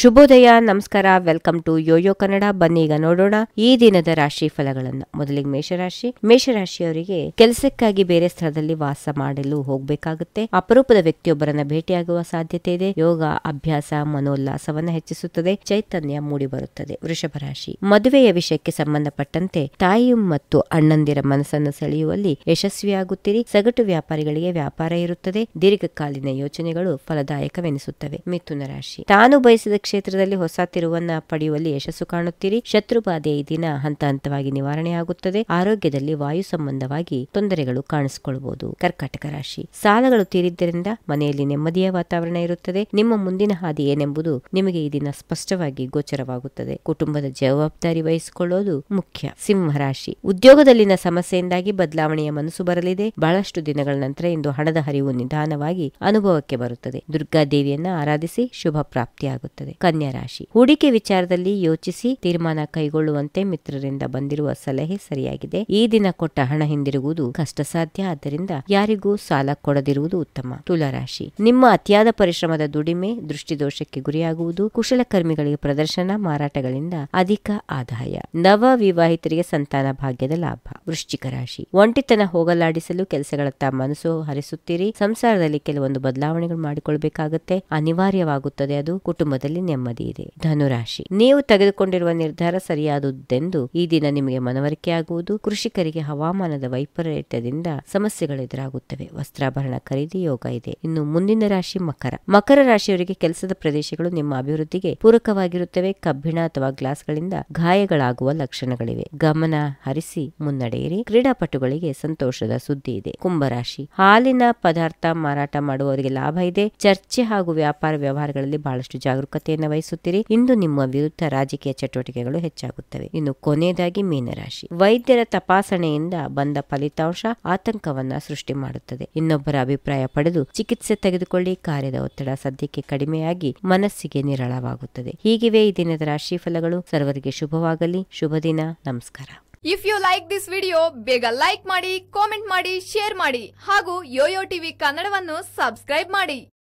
ಶುಭೋದಯ, ನಮಸ್ಕಾರ. Welcome to yoyo Kannada. ಬನ್ನೀಗ ನೋಡೋಣ ಈ ದಿನದ ರಾಶಿ ಫಲಗಳನ್ನ. ಮೊದಲಿಗೆ ಮೇಷರಾಶಿಯವರಿಗೆ ಕೆಲಸಕ್ಕಾಗಿ ಬೇರೆ ಸ್ಥಳದಲ್ಲಿ ವಾಸ ಮಾಡಲು ಹೋಗಬೇಕಾಗುತ್ತೆ. ಅಪರೂಪದ ವ್ಯಕ್ತಿಯೊಬ್ಬರನ್ನ ಭೇಟಿಯಾಗುವ ಸಾಧ್ಯತೆ ಇದೆ. ಯೋಗ ಅಭ್ಯಾಸ ಮನೋಲ್ಲಾಸವನ್ನ ಹೆಚ್ಚಿಸುತ್ತದೆ, ಚೈತನ್ಯ ಮೂಡಿ ಬರುತ್ತದೆ. ವೃಷಭ ರಾಶಿ, ಮದುವೆಯ ವಿಷಯಕ್ಕೆ ಸಂಬಂಧಪಟ್ಟಂತೆ ತಾಯಿ ಮತ್ತು ಅಣ್ಣಂದಿರ ಮನಸ್ಸನ್ನು ಸೆಳೆಯುವಲ್ಲಿ ಯಶಸ್ವಿಯಾಗುತ್ತೀರಿ. ಸಗಟು ವ್ಯಾಪಾರಿಗಳಿಗೆ ವ್ಯಾಪಾರ ಇರುತ್ತದೆ. ದೀರ್ಘಕಾಲೀನ ಯೋಚನೆಗಳು ಫಲದಾಯಕವೆನಿಸುತ್ತವೆ. ಮಿಥುನ ರಾಶಿ, ತಾನು ಬಯಸಿದ ಕ್ಷೇತ್ರದಲ್ಲಿ ಹೊಸ ತಿರುವನ್ನ ಪಡೆಯುವಲ್ಲಿ ಯಶಸ್ಸು ಕಾಣುತ್ತೀರಿ. ಶತ್ರುಬಾಧೆ ಈ ದಿನ ಹಂತ ಹಂತವಾಗಿ ನಿವಾರಣೆಯಾಗುತ್ತದೆ. ಆರೋಗ್ಯದಲ್ಲಿ ವಾಯು ಸಂಬಂಧವಾಗಿ ತೊಂದರೆಗಳು ಕಾಣಿಸಿಕೊಳ್ಳಬಹುದು. ಕರ್ಕಾಟಕ ರಾಶಿ, ಸಾಲಗಳು ತೀರಿದ್ದರಿಂದ ಮನೆಯಲ್ಲಿ ನೆಮ್ಮದಿಯ ವಾತಾವರಣ ಇರುತ್ತದೆ. ನಿಮ್ಮ ಮುಂದಿನ ಹಾದಿ ಏನೆಂಬುದು ನಿಮಗೆ ಈ ದಿನ ಸ್ಪಷ್ಟವಾಗಿ ಗೋಚರವಾಗುತ್ತದೆ. ಕುಟುಂಬದ ಜವಾಬ್ದಾರಿ ವಹಿಸಿಕೊಳ್ಳೋದು ಮುಖ್ಯ. ಸಿಂಹ ರಾಶಿ, ಉದ್ಯೋಗದಲ್ಲಿನ ಸಮಸ್ಯೆಯಿಂದಾಗಿ ಬದಲಾವಣೆಯ ಮನಸ್ಸು ಬರಲಿದೆ. ಬಹಳಷ್ಟು ದಿನಗಳ ನಂತರ ಇಂದು ಹಣದ ಹರಿವು ನಿಧಾನವಾಗಿ ಅನುಭವಕ್ಕೆ ಬರುತ್ತದೆ. ದುರ್ಗಾದೇವಿಯನ್ನ ಆರಾಧಿಸಿ, ಶುಭ ಪ್ರಾಪ್ತಿಯಾಗುತ್ತದೆ. ಕನ್ಯಾ ರಾಶಿ, ಹೂಡಿಕೆ ವಿಚಾರದಲ್ಲಿ ಯೋಚಿಸಿ ತೀರ್ಮಾನ ಕೈಗೊಳ್ಳುವಂತೆ ಮಿತ್ರರಿಂದ ಬಂದಿರುವ ಸಲಹೆ ಸರಿಯಾಗಿದೆ. ಈ ದಿನ ಕೊಟ್ಟ ಹಣ ಹಿಂದಿರುಗುವುದು ಕಷ್ಟ ಸಾಧ್ಯ, ಆದ್ದರಿಂದ ಯಾರಿಗೂ ಸಾಲ ಕೊಡದಿರುವುದು ಉತ್ತಮ. ತುಲಾ ರಾಶಿ, ನಿಮ್ಮ ಅತಿಯಾದ ಪರಿಶ್ರಮದ ದುಡಿಮೆ ದೃಷ್ಟಿದೋಷಕ್ಕೆ ಗುರಿಯಾಗುವುದು. ಕುಶಲಕರ್ಮಿಗಳಿಗೆ ಪ್ರದರ್ಶನ ಮಾರಾಟಗಳಿಂದ ಅಧಿಕ ಆದಾಯ. ನವ ವಿವಾಹಿತರಿಗೆ ಸಂತಾನ ಭಾಗ್ಯದ ಲಾಭ. ವೃಶ್ಚಿಕ ರಾಶಿ, ಒಂಟಿತನ ಹೋಗಲಾಡಿಸಲು ಕೆಲಸಗಳತ್ತ ಮನಸ್ಸು ಹರಿಸುತ್ತೀರಿ. ಸಂಸಾರದಲ್ಲಿ ಕೆಲವೊಂದು ಬದಲಾವಣೆಗಳು ಮಾಡಿಕೊಳ್ಬೇಕಾಗುತ್ತೆ, ಅನಿವಾರ್ಯವಾಗುತ್ತದೆ. ಅದು ಕುಟುಂಬದಲ್ಲಿ ನೆಮ್ಮದಿ ಇದೆ. ಧನುರಾಶಿ, ನೀವು ತೆಗೆದುಕೊಂಡಿರುವ ನಿರ್ಧಾರ ಸರಿಯಾದುದೆಂದು ಈ ದಿನ ನಿಮಗೆ ಮನವರಿಕೆಯಾಗುವುದು. ಕೃಷಿಕರಿಗೆ ಹವಾಮಾನದ ವೈಪರೀತ್ಯದಿಂದ ಸಮಸ್ಯೆಗಳು ಎದುರಾಗುತ್ತವೆ. ವಸ್ತ್ರಾಭರಣ ಖರೀದಿ ಯೋಗ ಇದೆ. ಇನ್ನು ಮುಂದಿನ ರಾಶಿ ಮಕರ ರಾಶಿಯವರಿಗೆ ಕೆಲಸದ ಪ್ರದೇಶಗಳು ನಿಮ್ಮ ಅಭಿವೃದ್ಧಿಗೆ ಪೂರಕವಾಗಿರುತ್ತವೆ. ಕಬ್ಬಿಣ ಅಥವಾ ಗ್ಲಾಸ್ಗಳಿಂದ ಗಾಯಗಳಾಗುವ ಲಕ್ಷಣಗಳಿವೆ. ಗಮನ ಹರಿಸಿ ಮುನ್ನಡೆಯಿರಿ. ಕ್ರೀಡಾಪಟುಗಳಿಗೆ ಸಂತೋಷದ ಸುದ್ದಿ ಇದೆ. ಕುಂಭರಾಶಿ, ಹಾಲಿನ ಪದಾರ್ಥ ಮಾರಾಟ ಮಾಡುವವರಿಗೆ ಲಾಭ ಇದೆ. ಚರ್ಚೆ ಹಾಗೂ ವ್ಯಾಪಾರ ವ್ಯವಹಾರಗಳಲ್ಲಿ ಬಹಳಷ್ಟು ಜಾಗರೂಕತೆಯನ್ನು ವಹಿಸುತ್ತೀರಿ. ಇಂದು ನಿಮ್ಮ ವಿರುದ್ಧ ರಾಜಕೀಯ ಚಟುವಟಿಕೆಗಳು ಹೆಚ್ಚಾಗುತ್ತವೆ. ಇನ್ನು ಕೊನೆಯದಾಗಿ ಮೀನರಾಶಿ, ವೈದ್ಯರ ತಪಾಸಣೆಯಿಂದ ಬಂದ ಫಲಿತಾಂಶ ಆತಂಕವನ್ನ ಸೃಷ್ಟಿ ಮಾಡುತ್ತದೆ. ಇನ್ನೊಬ್ಬರ ಅಭಿಪ್ರಾಯ ಪಡೆದು ಚಿಕಿತ್ಸೆ ತೆಗೆದುಕೊಳ್ಳಿ. ಕಾರ್ಯದ ಒತ್ತಡ ಸದ್ಯಕ್ಕೆ ಕಡಿಮೆಯಾಗಿ ಮನಸ್ಸಿಗೆ ನಿರಾಳವಾಗುತ್ತದೆ. ಹೀಗಿವೆ ಈ ದಿನದ ರಾಶಿ ಫಲಗಳು. ಸರ್ವರಿಗೆ ಶುಭವಾಗಲಿ. ಶುಭ ದಿನ. ನಮಸ್ಕಾರ. If you like this video, ಬೇಗ ಲೈಕ್ ಮಾಡಿ, ಕಾಮೆಂಟ್ ಮಾಡಿ, ಶೇರ್ ಮಾಡಿ ಹಾಗೂ ಯೋಯೋ ಟಿವಿ ಕನ್ನಡವನ್ನು ಸಬ್ಸ್ಕ್ರೈಬ್ ಮಾಡಿ.